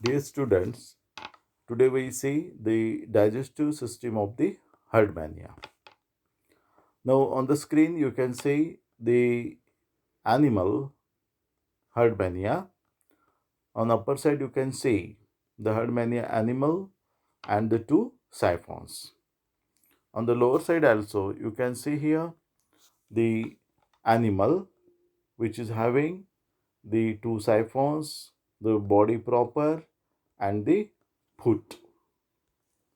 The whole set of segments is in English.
Dear students, today we see the digestive system of the Herdmania. Now on the screen you can see the animal Herdmania. On upper side you can see the Herdmania animal and the two siphons. On the lower side also you can see here the animal which is having the two siphons, the body proper and the foot.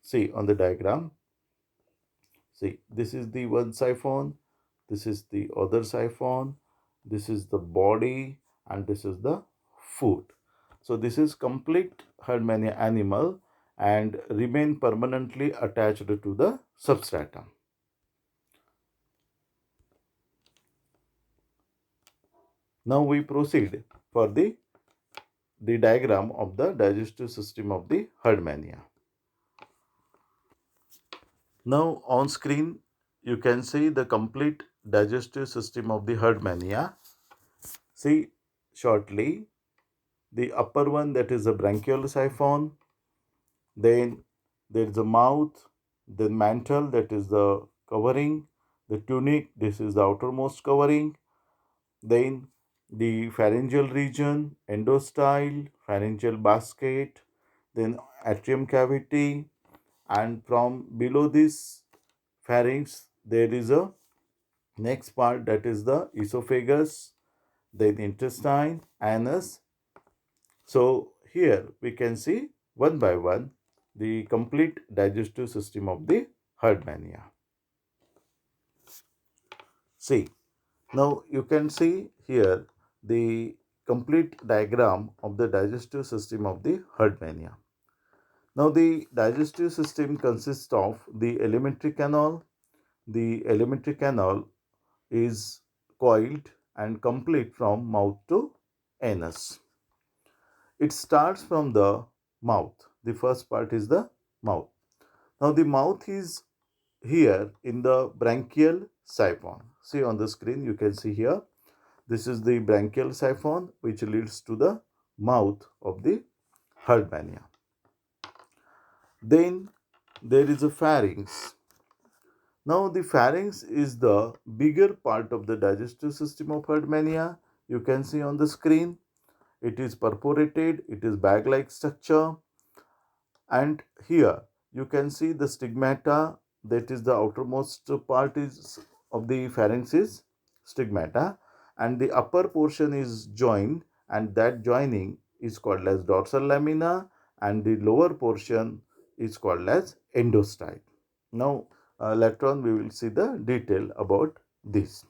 See on the diagram. See, this is the one siphon, this is the other siphon, this is the body, and this is the foot. So this is complete Herdmania animal and remain permanently attached to the substratum. Now we proceed for the diagram of the digestive system of the Herdmania. Now on screen you can see the complete digestive system of the Herdmania. See shortly the upper one, that is a branchial siphon, then there is a mouth, then mantle, that is the covering, the tunic, this is the outermost covering, then the pharyngeal region, endostyle, pharyngeal basket, then atrium cavity, and from below this pharynx there is a next part, that is the esophagus, then intestine, anus. So here we can see one by one the complete digestive system of the Herdmania. See, now you can see here the complete diagram of the digestive system of the Herdmania. Now the digestive system consists of the alimentary canal. The alimentary canal is coiled and complete from mouth to anus. It starts from the mouth. The first part is the mouth. Now the mouth is here in the branchial siphon. See on the screen you can see here. This is the branchial siphon which leads to the mouth of the Herdmania. Then there is a pharynx. Now the pharynx is the bigger part of the digestive system of Herdmania. You can see on the screen. It is perforated, it is bag-like structure, and here you can see the stigmata, that is the outermost part is of the pharynx is stigmata, and the upper portion is joined, and that joining is called as dorsal lamina, and the lower portion is called as endostyle. Now later on we will see the detail about this.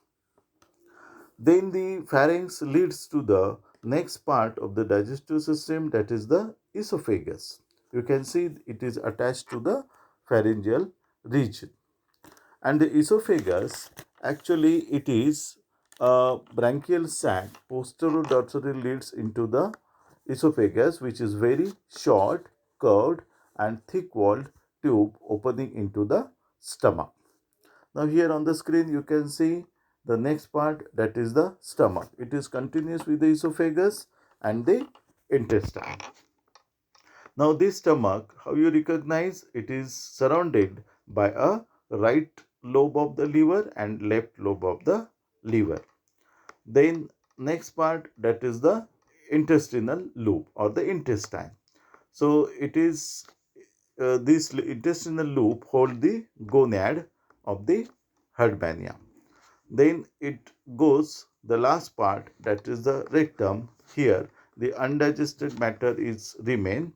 Then the pharynx leads to the next part of the digestive system, that is the esophagus. You can see it is attached to the pharyngeal region. And the esophagus, actually it is a branchial sac posterior-dorsally leads into the esophagus, which is very short, curved and thick-walled tube opening into the stomach. Now here on the screen you can see the next part, that is the stomach. It is continuous with the esophagus and the intestine. Now this stomach, how you recognize, it is surrounded by a right lobe of the liver and left lobe of the liver. Then next part, that is the intestinal loop or the intestine. So it is this intestinal loop hold the gonad of the Herdmania. Then it goes the last part, that is the rectum. Here the undigested matter is remain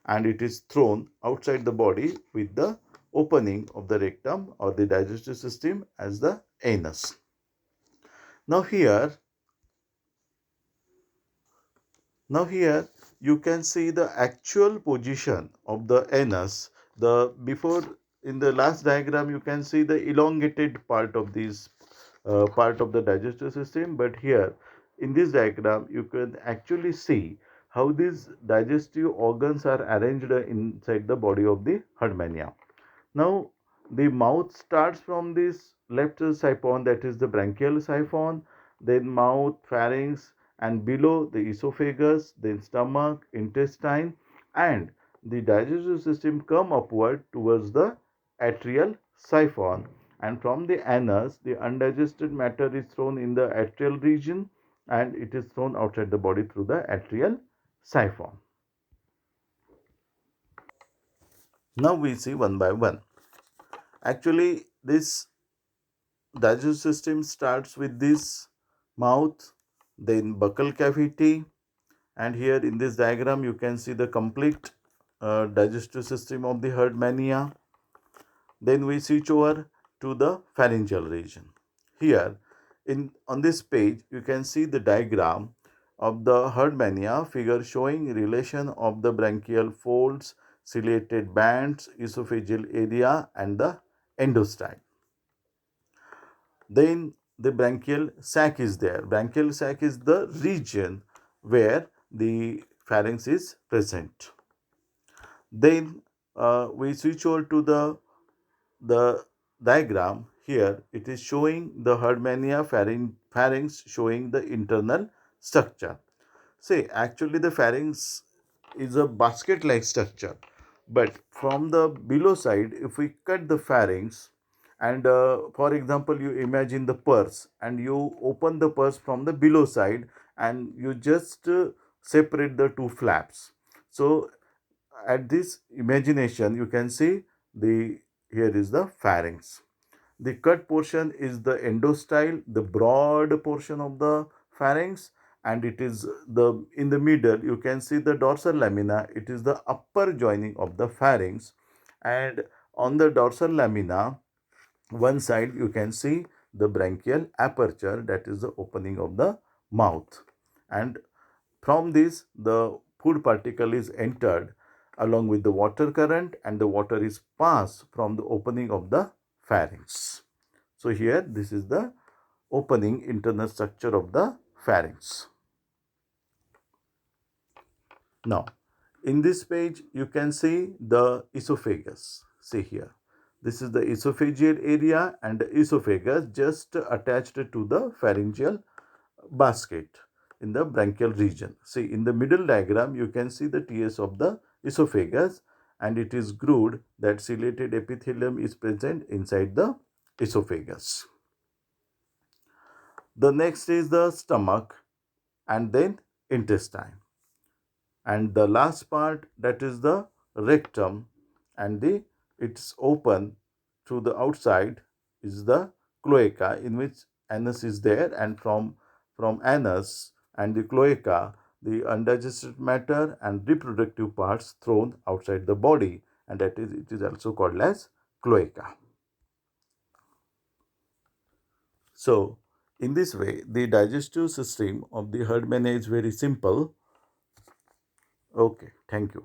and it is thrown outside the body with the opening of the rectum or the digestive system as the anus. Now here you can see the actual position of the anus. The before, in the last diagram you can see the elongated part of this part of the digestive system, but here in this diagram you can actually see how these digestive organs are arranged inside the body of the Herdmania. Now the mouth starts from this left siphon, that is the branchial siphon, then mouth, pharynx, and below the esophagus, then stomach, intestine, and the digestive system come upward towards the atrial siphon, and from the anus the undigested matter is thrown in the atrial region and it is thrown outside the body through the atrial siphon. Now we see one by one. Actually, this digestive system starts with this mouth, then buccal cavity, and here in this diagram you can see the complete digestive system of the herd mania. Then we switch over to the pharyngeal region. Here in on this page you can see the diagram of the herd mania figure showing relation of the branchial folds, ciliated bands, esophageal area and the endostyle. Then the branchial sac is there. Branchial sac is the region where the pharynx is present. Then we switch over to the diagram. Here it is showing the herd mania pharynx showing the internal structure. See, actually the pharynx is a basket-like structure, but from the below side, if we cut the pharynx, and for example, you imagine the purse, and you open the purse from the below side, and you just separate the two flaps. So, at this imagination, you can see the here is the pharynx. The cut portion is the endostyle, the broad portion of the pharynx, and it is the in the middle you can see the dorsal lamina. It is the upper joining of the pharynx, and on the dorsal lamina, one side you can see the branchial aperture, that is the opening of the mouth, and from this the food particle is entered along with the water current and the water is passed from the opening of the pharynx. So here this is the opening internal structure of the pharynx. Now in this page you can see the esophagus. See here. This is the esophageal area and the esophagus just attached to the pharyngeal basket in the branchial region. See in the middle diagram you can see the TS of the esophagus and it is grooved that ciliated epithelium is present inside the esophagus. The next is the stomach and then intestine. And the last part, that is the rectum, and it's open to the outside is the cloaca in which anus is there, and from anus and the cloaca the undigested matter and reproductive parts thrown outside the body, and that is it is also called as cloaca. So, in this way, the digestive system of the herd mania is very simple. Okay, thank you.